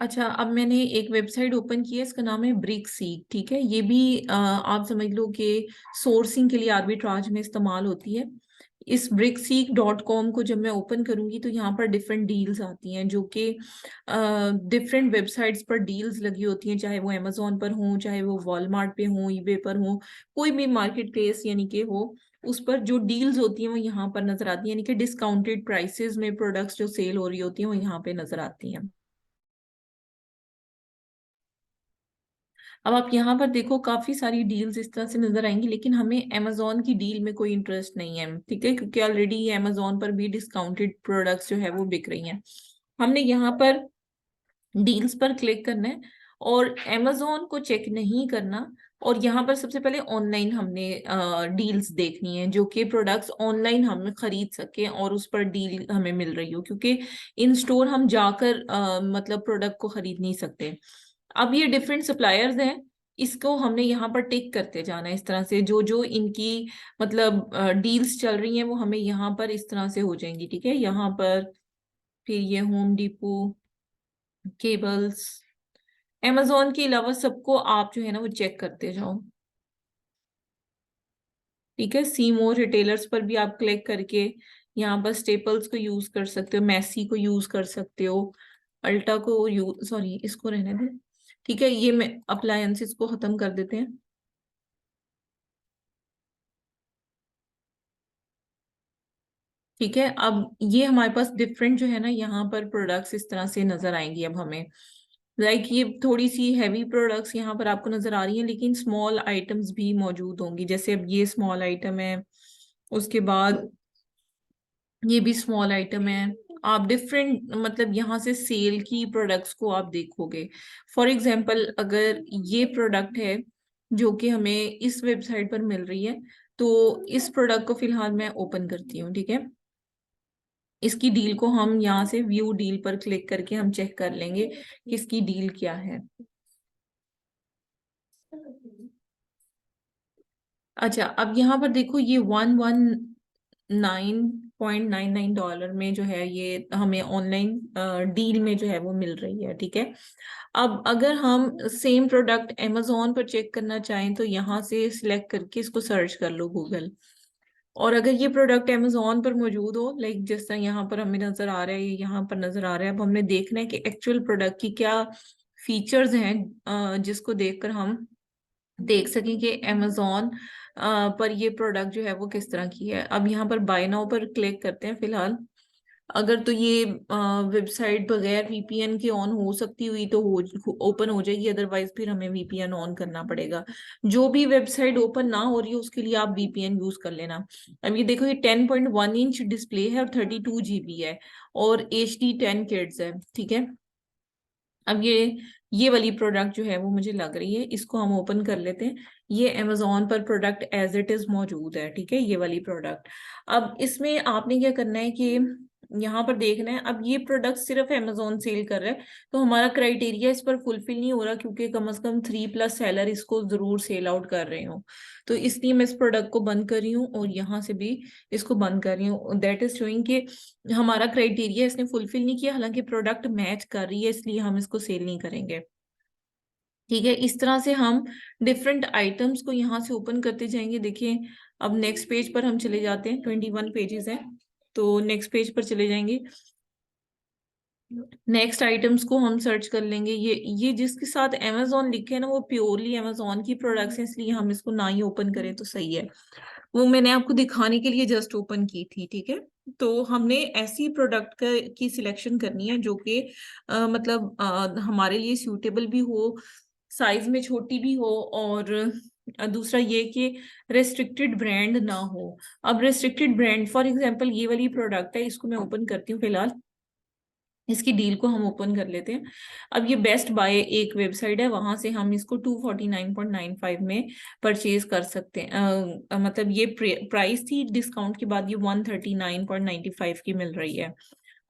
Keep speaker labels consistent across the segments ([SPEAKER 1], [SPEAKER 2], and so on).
[SPEAKER 1] अच्छा, अब मैंने एक वेबसाइट ओपन की है, इसका नाम है ब्रिकसीक। ठीक है, ये भी आप समझ लो कि सोर्सिंग के लिए आर्बिट्राज में इस्तेमाल होती है। इस brickseek.com को जब मैं ओपन करूंगी तो यहाँ पर डिफरेंट डील्स आती हैं, जो कि डिफरेंट वेबसाइट्स पर डील्स लगी होती हैं, चाहे वो अमेजोन पर हो, चाहे वो वॉलमार्ट पे हो, ईबे पर हो, कोई भी मार्केट प्लेस यानी कि हो, उस पर जो डील्स होती हैं वो यहाँ पर नजर आती हैं, यानी कि डिस्काउंटेड प्राइसेस में प्रोडक्ट्स जो सेल हो रही होती हैं वो यहाँ पे नजर आती हैं। अब आप यहाँ पर देखो, काफी सारी डील्स इस तरह से नजर आएंगी, लेकिन हमें अमेजोन की डील में कोई इंटरेस्ट नहीं है, ठीक है, क्योंकि ऑलरेडी अमेजोन पर भी डिस्काउंटेड प्रोडक्ट्स जो है वो बिक रही हैं। हमने यहाँ पर डील्स पर क्लिक करना है और अमेजोन को चेक नहीं करना। और यहाँ पर सबसे पहले ऑनलाइन हमने डील्स देखनी है, जो कि प्रोडक्ट्स ऑनलाइन हम खरीद सके और उस पर डील हमें मिल रही हो, क्योंकि इन स्टोर हम जाकर मतलब प्रोडक्ट को खरीद नहीं सकते। अब ये डिफरेंट सप्लायर्स हैं, इसको हमने यहाँ पर टिक करते जाना है इस तरह से, जो जो इनकी मतलब डील्स चल रही हैं वो हमें यहाँ पर इस तरह से हो जाएंगी। ठीक है, यहाँ पर फिर ये होम डिपो, केबल्स, amazon के अलावा सबको आप जो है ना वो चेक करते जाओ। ठीक है, सी मोर रिटेलर्स पर भी आप क्लिक करके यहाँ पर स्टेपल्स को यूज कर सकते हो, मैसी को यूज कर सकते हो, अल्टा को यूज, सॉरी इसको रहने दे। ठीक है, ये मैं अप्लायंसेस को खत्म कर देते हैं। ठीक है, अब ये हमारे पास डिफरेंट जो है ना यहाँ पर प्रोडक्ट्स इस तरह से नजर आएंगी अब हमें। लाइक ये थोड़ी सी हैवी प्रोडक्ट्स यहाँ पर आपको नजर आ रही हैं, लेकिन स्मॉल आइटम्स भी मौजूद होंगी, जैसे अब ये स्मॉल आइटम है, उसके बाद ये भी स्मॉल आइटम है। आप डिफरेंट मतलब यहाँ से सेल की प्रोडक्ट्स को आप देखोगे। फॉर एग्जांपल अगर ये प्रोडक्ट है जो कि हमें इस वेबसाइट पर मिल रही है, तो इस प्रोडक्ट को फिलहाल मैं ओपन करती हूँ। ठीक है, इसकी डील को हम यहाँ से व्यू डील पर क्लिक करके हम चेक कर लेंगे कि इसकी डील क्या है। अच्छा, अब यहाँ पर देखो, ये 119.99 डॉलर में जो है ये हमें ऑनलाइन डील में जो है वो मिल रही है। ठीक है, अब अगर हम सेम प्रोडक्ट अमेजोन पर चेक करना चाहें तो यहाँ से सिलेक्ट करके इसको सर्च कर लो गूगल। और अगर ये प्रोडक्ट अमेजोन पर मौजूद हो, लाइक जिस तरह यहाँ पर हमें नजर आ रहा है, ये यहाँ पर नजर आ रहा है, अब हमने देखना है कि एक्चुअल प्रोडक्ट की क्या फीचर्स हैं, जिसको देखकर हम देख सकें कि अमेजोन पर ये प्रोडक्ट जो है वो किस तरह की है। अब यहाँ पर बाय नाउ पर क्लिक करते हैं फिलहाल। अगर तो ये वेबसाइट बगैर वीपीएन के ऑन हो सकती हुई तो हो ओपन हो जाएगी, अदरवाइज फिर हमें वीपीएन ऑन करना पड़ेगा। जो भी वेबसाइट ओपन ना हो रही है उसके लिए आप वीपीएन यूज कर लेना। अब ये देखो, ये 10.1 इंच डिस्प्ले है और 32 GB है और HD 10 किड्स है। ठीक है, अब ये वाली प्रोडक्ट जो है वो मुझे लग रही है, इसको हम ओपन कर लेते हैं। ये अमेजोन पर प्रोडक्ट एज इट इज मौजूद है। ठीक है, ये वाली प्रोडक्ट। अब इसमें आपने क्या करना है कि यहाँ पर देखना है, अब ये प्रोडक्ट सिर्फ अमेजोन सेल कर रहा है, तो हमारा क्राइटेरिया इस पर फुलफिल नहीं हो रहा, क्योंकि कम से कम 3+ सेलर इसको जरूर सेल आउट कर रहे हो। तो इसलिए मैं इस प्रोडक्ट को बंद कर रही हूँ और यहाँ से भी इसको बंद कर रही हूँ। दैट इज शोइंग कि हमारा क्राइटेरिया इसने फुलफिल नहीं किया, हालांकि प्रोडक्ट मैच कर रही है, इसलिए हम इसको सेल नहीं करेंगे। ठीक है, इस तरह से हम डिफरेंट आइटम्स को यहाँ से ओपन करते जाएंगे। देखिए, अब नेक्स्ट पेज पर हम चले जाते हैं, 21 पेजेस हैं, तो नेक्स्ट पेज पर चले जाएंगे। नेक्स्ट आइटम्स को हम सर्च कर लेंगे। ये जिसके साथ अमेजोन लिखे है ना, वो प्योरली अमेजोन की प्रोडक्ट्स हैं, इसलिए हम इसको ना ही ओपन करें तो सही है। वो मैंने आपको दिखाने के लिए जस्ट ओपन की थी। ठीक है, तो हमने ऐसी प्रोडक्ट की सिलेक्शन करनी है जो कि मतलब हमारे लिए सूटेबल भी हो, साइज में छोटी भी हो, और दूसरा ये कि रेस्ट्रिक्टेड ब्रांड ना हो। अब रेस्ट्रिक्टेड ब्रांड, फॉर एग्जांपल ये वाली प्रोडक्ट है, इसको मैं ओपन करती हूँ फिलहाल। इसकी डील को हम ओपन कर लेते हैं। अब ये बेस्ट बाय एक वेबसाइट है, वहां से हम इसको 249.95 में परचेज कर सकते हैं। मतलब ये प्राइस थी, डिस्काउंट के बाद ये 139.95 की मिल रही है।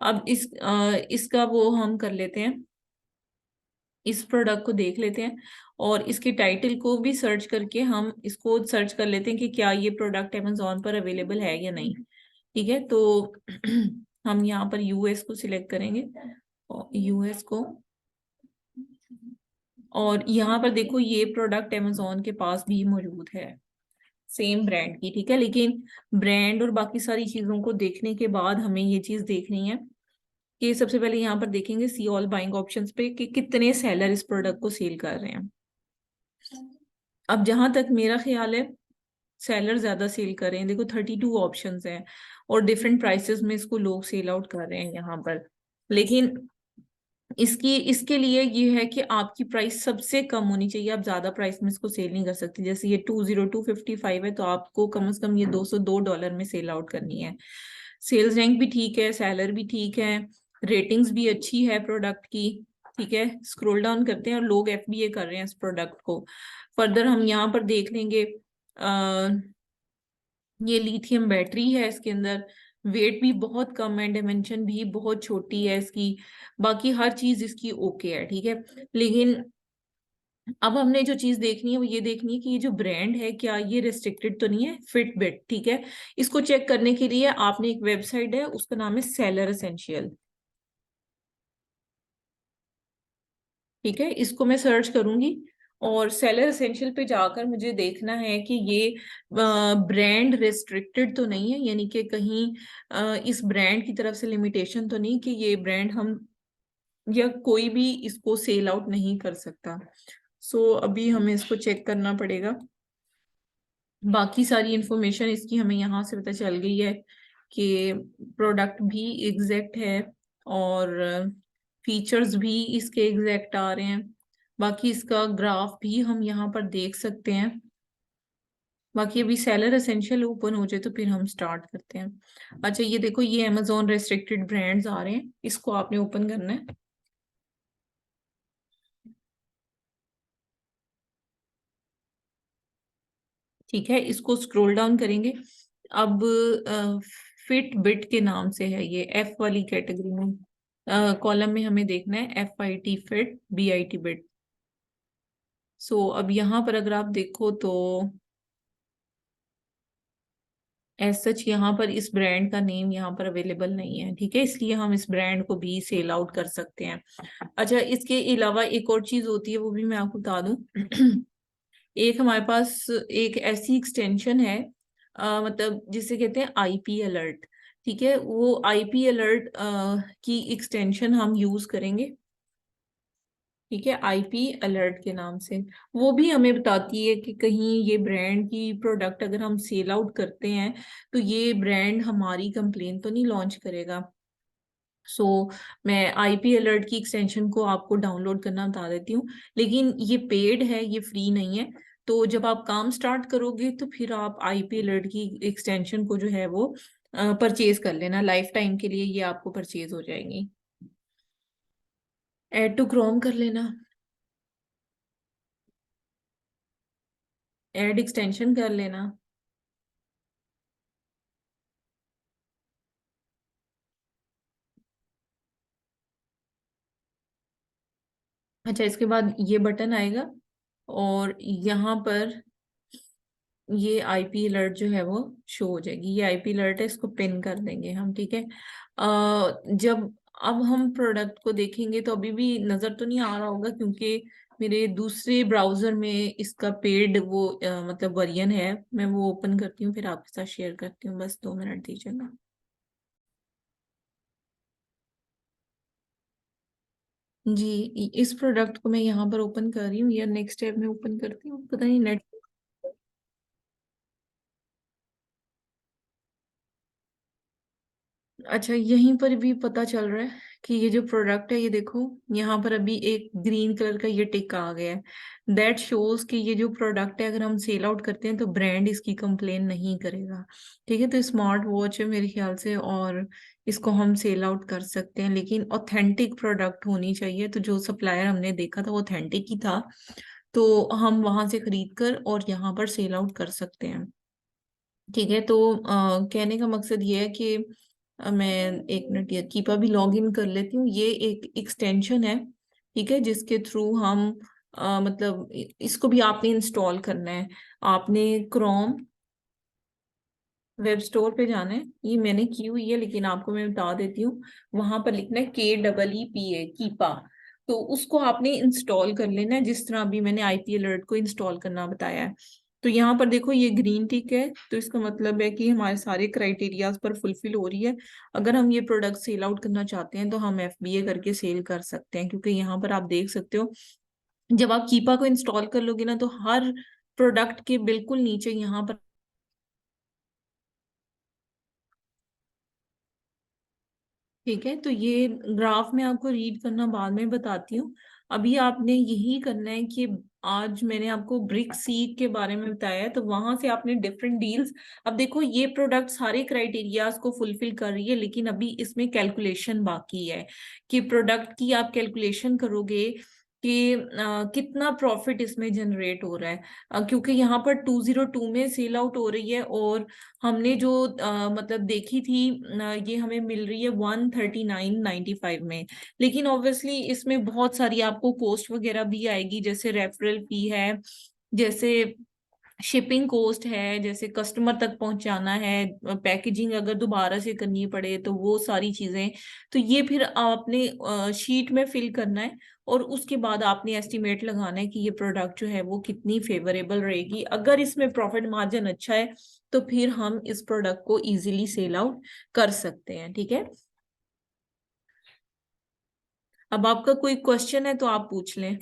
[SPEAKER 1] अब इसका वो हम कर लेते हैं, इस प्रोडक्ट को देख लेते हैं और इसके टाइटल को भी सर्च करके हम इसको सर्च कर लेते हैं कि क्या ये प्रोडक्ट अमेजोन पर अवेलेबल है या नहीं। ठीक है, तो हम यहाँ पर यूएस को सिलेक्ट करेंगे और यूएस को और यहाँ पर देखो ये प्रोडक्ट अमेजोन के पास भी मौजूद है, सेम ब्रांड की, ठीक है। लेकिन ब्रांड और बाकी सारी चीजों को देखने के बाद हमें ये चीज देखनी है कि सबसे पहले यहाँ पर देखेंगे सी ऑल बाइंग ऑप्शंस पे कि कितने सेलर इस प्रोडक्ट को सेल कर रहे हैं। अब जहां तक मेरा ख्याल है सेलर ज्यादा सेल कर रहे हैं, देखो 32 ऑप्शंस हैं और डिफरेंट प्राइसेस में इसको लोग सेल आउट कर रहे हैं यहाँ पर। लेकिन इसके लिए ये है कि आपकी प्राइस सबसे कम होनी चाहिए, आप ज्यादा प्राइस में इसको सेल नहीं कर सकते। जैसे ये 20255 है तो आपको कम से कम ये $202 में सेल आउट करनी है। सेल्स रैंक भी ठीक है, सेलर भी ठीक है, रेटिंग्स भी अच्छी है प्रोडक्ट की, ठीक है। स्क्रॉल डाउन करते हैं और लोग FBA कर रहे हैं इस प्रोडक्ट को। फर्दर हम यहाँ पर देख लेंगे, ये लिथियम बैटरी है इसके अंदर, वेट भी बहुत कम है, डायमेंशन भी बहुत छोटी है इसकी, बाकी हर चीज इसकी ओके है, ठीक है। लेकिन अब हमने जो चीज देखनी है वो ये देखनी है कि ये जो ब्रांड है क्या ये रिस्ट्रिक्टेड तो नहीं है, फिटबिट, ठीक है। इसको चेक करने के लिए आपने एक वेबसाइट है उसका नाम है सेलर एसेंशियल, ठीक है। इसको मैं सर्च करूंगी और सेलर एसेंशियल पे जाकर मुझे देखना है कि ये ब्रांड रिस्ट्रिक्टेड तो नहीं है, यानी कि कहीं इस ब्रांड की तरफ से लिमिटेशन तो नहीं कि ये ब्रांड हम या कोई भी इसको सेल आउट नहीं कर सकता। सो अभी हमें इसको चेक करना पड़ेगा। बाकी सारी इंफॉर्मेशन इसकी हमें यहाँ से पता चल गई है कि प्रोडक्ट भी एग्जैक्ट है और फीचर्स भी इसके एग्जैक्ट आ रहे हैं। बाकी इसका ग्राफ भी हम यहाँ पर देख सकते हैं। बाकी अभी सेलर एसेंशियल ओपन हो जाए तो फिर हम स्टार्ट करते हैं। अच्छा ये देखो ये अमेजोन रेस्ट्रिक्टेड ब्रांड्स आ रहे हैं, इसको आपने ओपन करना है, ठीक है। इसको स्क्रॉल डाउन करेंगे। अब फिट बिट के नाम से है ये, F वाली कैटेगरी में कॉलम में हमें देखना है FIT फिट BIT बिट। सो अब यहाँ पर अगर आप देखो तो एज सच यहाँ पर इस ब्रांड का नेम यहाँ पर अवेलेबल नहीं है, ठीक है, इसलिए हम इस ब्रांड को भी सेल आउट कर सकते हैं। अच्छा इसके अलावा एक और चीज होती है वो भी मैं आपको बता दूं। एक हमारे पास एक ऐसी एक्सटेंशन है, मतलब जिसे कहते हैं IP अलर्ट, ठीक है। वो IP अलर्ट की एक्सटेंशन हम यूज करेंगे, ठीक है, IP अलर्ट के नाम से। वो भी हमें बताती है कि कहीं ये ब्रांड की प्रोडक्ट अगर हम सेल आउट करते हैं तो ये ब्रांड हमारी कंप्लेन तो नहीं लॉन्च करेगा। सो मैं IP अलर्ट की एक्सटेंशन को आपको डाउनलोड करना बता देती हूँ, लेकिन ये पेड है, ये फ्री नहीं है। तो जब आप काम स्टार्ट करोगे तो फिर आप IP अलर्ट की एक्सटेंशन को जो है वो परचेज कर लेना, लाइफ टाइम के लिए ये आपको परचेज हो जाएंगी। ऐड टू क्रोम कर लेना, ऐड एक्सटेंशन कर लेना। अच्छा इसके बाद ये बटन आएगा और यहाँ पर ये IP अलर्ट जो है वो शो हो जाएगी, ये IP अलर्ट है, इसको पिन कर देंगे हम, ठीक है। जब अब हम प्रोडक्ट को देखेंगे तो अभी भी नजर तो नहीं आ रहा होगा क्योंकि मेरे दूसरे ब्राउजर में इसका पेड वो मतलब वर्जन है। मैं वो ओपन करती हूँ फिर आपके साथ शेयर करती हूँ, बस 2 मिनट दीजिएगा। जी इस प्रोडक्ट को मैं यहाँ पर ओपन कर रही हूँ या नेक्स्ट टैब में ओपन करती हूँ, पता नहीं नेट। अच्छा यहीं पर भी पता चल रहा है कि ये जो प्रोडक्ट है ये देखो यहाँ पर अभी एक ग्रीन कलर का ये टिक आ गया है, दैट शोज कि ये जो प्रोडक्ट है अगर हम सेल आउट करते हैं तो ब्रांड इसकी कंप्लेन नहीं करेगा, ठीक है। तो स्मार्ट वॉच है मेरे ख्याल से और इसको हम सेल आउट कर सकते हैं, लेकिन ऑथेंटिक प्रोडक्ट होनी चाहिए। तो जो सप्लायर हमने देखा था वो ऑथेंटिक ही था, तो हम वहां से खरीद कर और यहाँ पर सेल आउट कर सकते हैं, ठीक है। तो कहने का मकसद ये है कि मैं 1 मिनट ये कीपा भी लॉग इन कर लेती हूँ। ये एक एक्सटेंशन है, ठीक है, जिसके थ्रू हम मतलब इसको भी आपने इंस्टॉल करना है। आपने क्रोम वेब स्टोर पे जाना है, ये मैंने की हुई है लेकिन आपको मैं बता देती हूँ। वहां पर लिखना है KEEPA, कीपा। तो उसको आपने इंस्टॉल कर लेना है, जिस तरह अभी मैंने आईपी अलर्ट को इंस्टॉल करना बताया है। तो यहाँ पर देखो ये ग्रीन टिक है, तो इसका मतलब है कि हमारे सारे क्राइटेरियाज पर फुलफिल हो रही है। अगर हम ये प्रोडक्ट सेल आउट करना चाहते हैं तो हम एफबीए करके सेल कर सकते हैं, क्योंकि यहाँ पर आप देख सकते हो जब आप कीपा को इंस्टॉल कर लोगे ना, तो हर प्रोडक्ट के बिल्कुल नीचे यहाँ पर, ठीक है। तो ये ग्राफ में आपको रीड करना बाद में बताती हूँ। अभी आपने यही करना है कि आज मैंने आपको ब्रिक सीड के बारे में बताया है, तो वहां से आपने डिफरेंट डील्स। अब देखो ये प्रोडक्ट सारे क्राइटेरियाज को फुलफिल कर रही है, लेकिन अभी इसमें कैलकुलेशन बाकी है कि प्रोडक्ट की आप कैलकुलेशन करोगे कि कितना प्रॉफिट इसमें जनरेट हो रहा है। क्योंकि यहाँ पर 202 में सेल आउट हो रही है, और हमने जो मतलब देखी थी ये हमें मिल रही है 139.95 में। लेकिन ऑब्वियसली इसमें बहुत सारी आपको कॉस्ट वगैरह भी आएगी, जैसे रेफरल फी है, जैसे शिपिंग कॉस्ट है, जैसे कस्टमर तक पहुंचाना है, पैकेजिंग अगर दोबारा से करनी पड़े तो वो सारी चीजें। तो ये फिर आपने शीट में फिल करना है, और उसके बाद आपने एस्टिमेट लगाना है कि ये प्रोडक्ट जो है वो कितनी फेवरेबल रहेगी। अगर इसमें प्रॉफिट मार्जिन अच्छा है तो फिर हम इस प्रोडक्ट को इजीली सेल आउट कर सकते हैं, ठीक है। अब आपका कोई क्वेश्चन है तो आप पूछ लें।